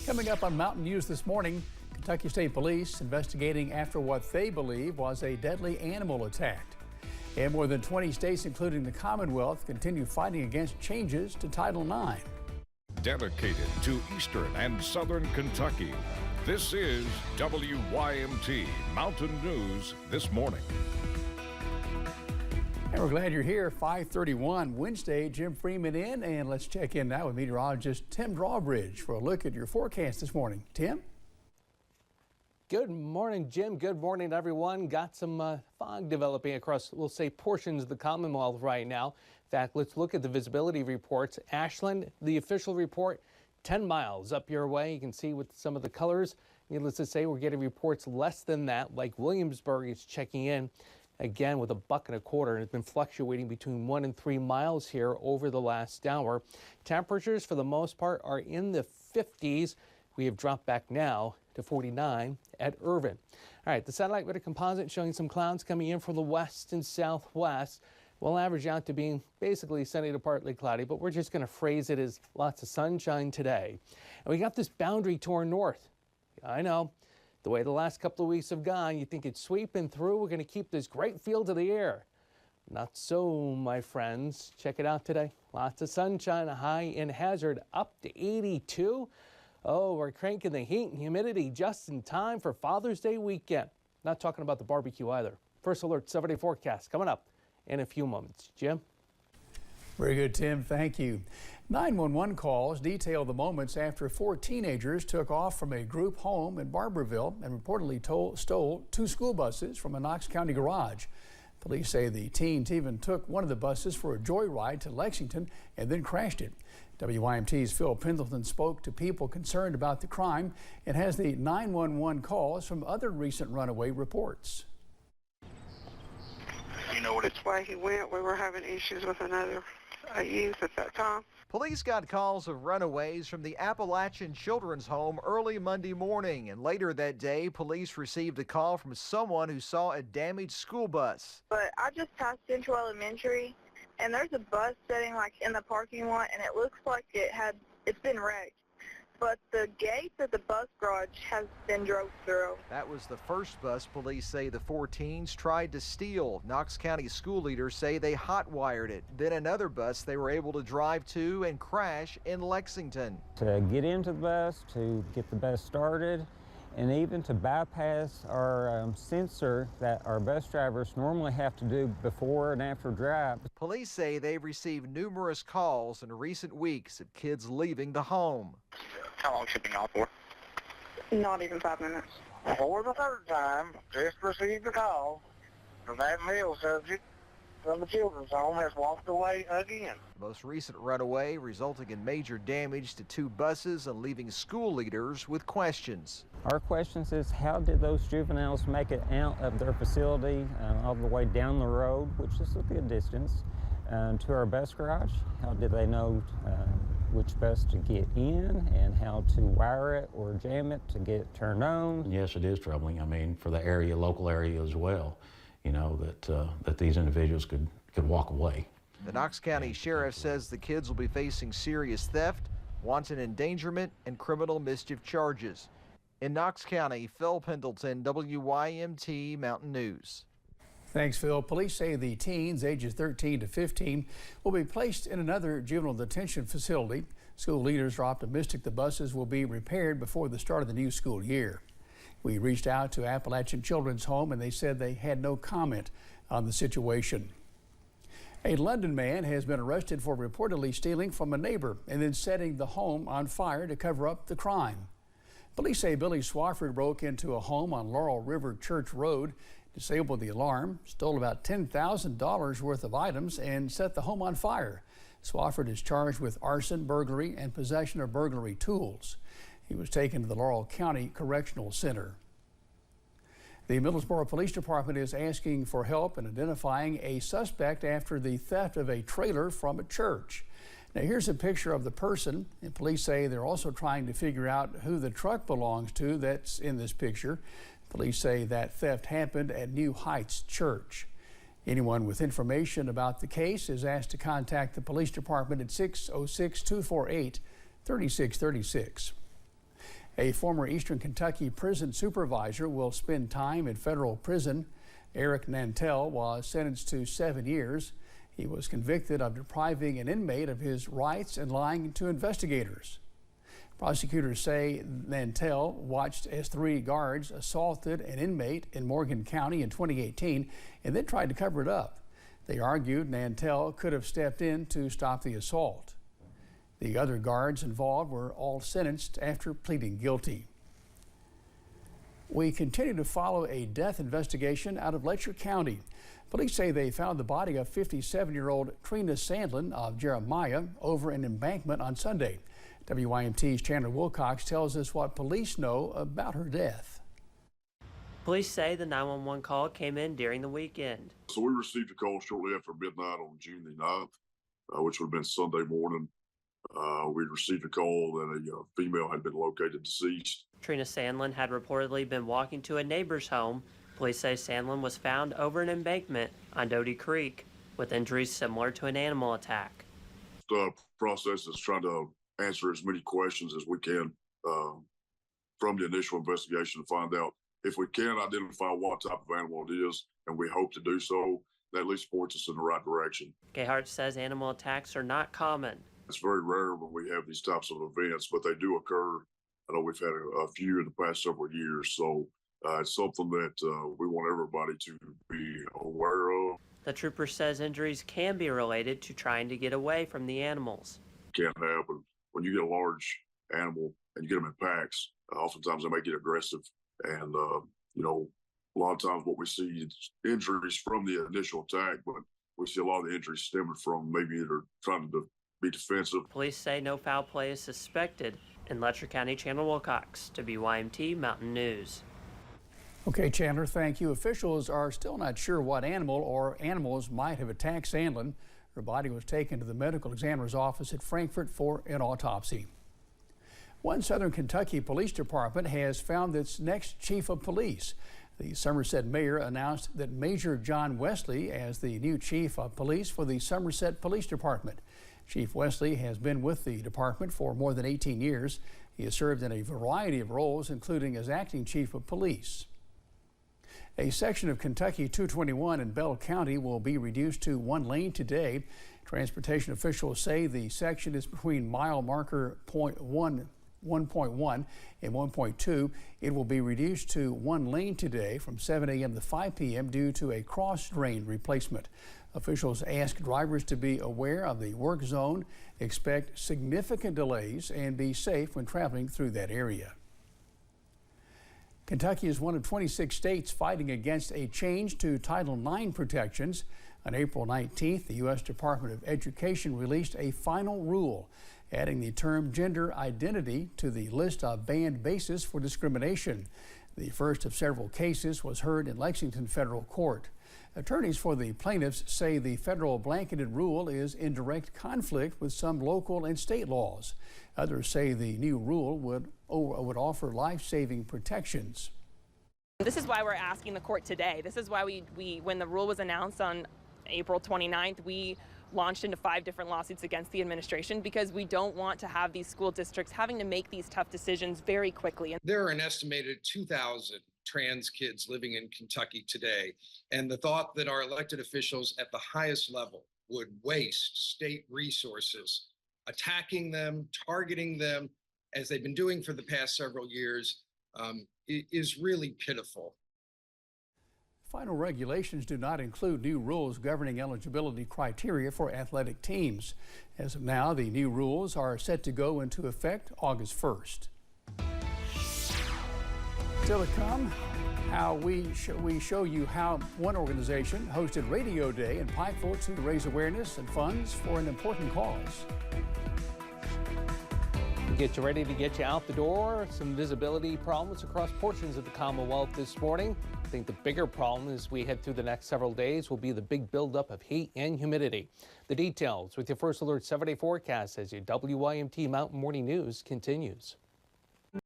Coming up on Mountain News this morning, Kentucky State Police investigating after what they believe was a deadly animal attack. And more than 20 states, including the Commonwealth, continue fighting against changes to Title IX. Dedicated to Eastern and Southern Kentucky, this is WYMT Mountain News This Morning. And we're glad you're here. 5:31 Wednesday, Jim Freeman in, and let's check in now with meteorologist Tim Drawbridge for a look at your forecast this morning. Tim? Good morning, Jim. Good morning, everyone. Got some fog developing across, we'll say, portions of the Commonwealth right now. In fact, let's look at the visibility reports. Ashland, the official report, 10 miles up your way. You can see with some of the colors. Needless to say, we're getting reports less than that, like Williamsburg is checking in again with $1.25, and it's been fluctuating between 1 and 3 miles here over the last hour. Temperatures, for the most part, are in the 50s. We have dropped back now to 49 at Irvin. All right, the satellite radar composite showing some clouds coming in from the west and southwest. Will average out to being basically sunny to partly cloudy, but we're just going to phrase it as lots of sunshine today. And we got this boundary to our north. I know, the way the last couple of weeks have gone, you think it's sweeping through. We're going to keep this great feel to the air. Not so, my friends. Check it out today. Lots of sunshine, a high in Hazard up to 82. Oh, we're cranking the heat and humidity just in time for Father's Day weekend. Not talking about the barbecue either. First Alert 7-day forecast coming up in a few moments. Jim? Very good, Tim. Thank you. 911 calls detail the moments after 4 teenagers took off from a group home in Barberville and reportedly stole 2 school buses from a Knox County garage. Police say the teens even took one of the buses for a joyride to Lexington and then crashed it. WYMT's Phil Pendleton spoke to people concerned about the crime and has the 911 calls from other recent runaway reports. You know which way he went. We were having issues with another youth at that time. Police got calls of runaways from the Appalachian Children's Home early Monday morning, and later that day, police received a call from someone who saw a damaged school bus. But I just passed Central Elementary, and there's a bus sitting like in the parking lot, and it looks like it's been wrecked. But the gate of the bus garage has been drove through. That was the first bus police say the 4 teens tried to steal. Knox County school leaders say they hot-wired it. Then another bus they were able to drive to and crash in Lexington. To get into the bus, to get the bus started, and even to bypass our sensor that our bus drivers normally have to do before and after drive. Police say they've received numerous calls in recent weeks of kids leaving the home. How long should it be gone for? Not even 5 minutes. For the third time, just received a call from that male subject from the children's home has walked away again. The most recent runaway resulting in major damage to 2 buses and leaving school leaders with questions. Our questions is, how did those juveniles make it out of their facility all the way down the road, which is a good distance, to our bus garage? How did they know which bus to get in and how to wire it or jam it to get it turned on? Yes, it is troubling. I mean, for the area, local area as well, you know, that these individuals could walk away. The Knox County Sheriff says the kids will be facing serious theft, wanton endangerment, and criminal mischief charges. In Knox County, Phil Pendleton, WYMT Mountain News. Thanks, Phil. Police say the teens, ages 13 to 15, will be placed in another juvenile detention facility. School leaders are optimistic the buses will be repaired before the start of the new school year. We reached out to Appalachian Children's Home, and they said they had no comment on the situation. A London man has been arrested for reportedly stealing from a neighbor and then setting the home on fire to cover up the crime. Police say Billy Swafford broke into a home on Laurel River Church Road, disabled the alarm, stole about $10,000 worth of items, and set the home on fire. Swafford is charged with arson, burglary, and possession of burglary tools. He was taken to the Laurel County Correctional Center. The Middlesboro Police Department is asking for help in identifying a suspect after the theft of a trailer from a church. Now here's a picture of the person, and police say they're also trying to figure out who the truck belongs to that's in this picture. Police say that theft happened at New Heights Church. Anyone with information about the case is asked to contact the police department at 606-248-3636. A former Eastern Kentucky prison supervisor will spend time in federal prison. Eric Nantel was sentenced to 7 years. He was convicted of depriving an inmate of his rights and lying to investigators. Prosecutors say Nantel watched as 3 guards assaulted an inmate in Morgan County in 2018 and then tried to cover it up. They argued Nantel could have stepped in to stop the assault. The other guards involved were all sentenced after pleading guilty. We continue to follow a death investigation out of Lecher County. Police say they found the body of 57-year-old Trina Sandlin of Jeremiah over an embankment on Sunday. WYMT's Chandler Wilcox tells us what police know about her death. Police say the 911 call came in during the weekend. So we received a call shortly after midnight on June the 9th, which would have been Sunday morning. We received a call that a female had been located deceased. Trina Sandlin had reportedly been walking to a neighbor's home. Police say Sandlin was found over an embankment on Doty Creek with injuries similar to an animal attack. The process is trying to answer as many questions as we can from the initial investigation to find out if we can identify what type of animal it is, and we hope to do so. That at least points us in the right direction. Gayhart says animal attacks are not common. It's very rare when we have these types of events, but they do occur. I know we've had a few in the past several years, so it's something that we want everybody to be aware of. The trooper says injuries can be related to trying to get away from the animals. It can happen. When you get a large animal and you get them in packs, oftentimes they may get aggressive. And, a lot of times what we see is injuries from the initial attack, but we see a lot of the injuries stemming from maybe they're trying to be defensive. Police say no foul play is suspected. In Lecher County, Chandler Wilcox, WYMT Mountain News. Okay, Chandler, thank you. Officials are still not sure what animal or animals might have attacked Sandlin. Her body was taken to the medical examiner's office at Frankfort for an autopsy. One Southern Kentucky police department has found its next chief of police. The Somerset mayor announced that Major John Wesley as the new chief of police for the Somerset Police Department. Chief Wesley has been with the department for more than 18 years. He has served in a variety of roles, including as acting chief of police. A section of Kentucky 221 in Bell County will be reduced to 1 lane today. Transportation officials say the section is between mile marker 1.1 and 1.2. It will be reduced to 1 lane today from 7 a.m. to 5 p.m. due to a cross drain replacement. Officials ask drivers to be aware of the work zone, expect significant delays, and be safe when traveling through that area. Kentucky is one of 26 states fighting against a change to Title IX protections. On April 19th, the U.S. Department of Education released a final rule, adding the term gender identity to the list of banned bases for discrimination. The first of several cases was heard in Lexington Federal Court. Attorneys for the plaintiffs say the federal blanketed rule is in direct conflict with some local and state laws. Others say the new rule would offer life-saving protections. This is why we're asking the court today. This is why we when the rule was announced on April 29th, we launched into 5 different lawsuits against the administration because we don't want to have these school districts having to make these tough decisions very quickly. There are an estimated 2,000 trans kids living in Kentucky today, and the thought that our elected officials at the highest level would waste state resources attacking them, targeting them, as they've been doing for the past several years, is really pitiful. Final regulations do not include new rules governing eligibility criteria for athletic teams. As of now, the new rules are set to go into effect August 1st. Still to come, how we show you how one organization hosted Radio Day in Pikeville to raise awareness and funds for an important cause. Get you ready to get you out the door. Some visibility problems across portions of the Commonwealth this morning. I think the bigger problem as we head through the next several days will be the big buildup of heat and humidity. The details with your First Alert 7-day forecast as your WYMT Mountain Morning News continues.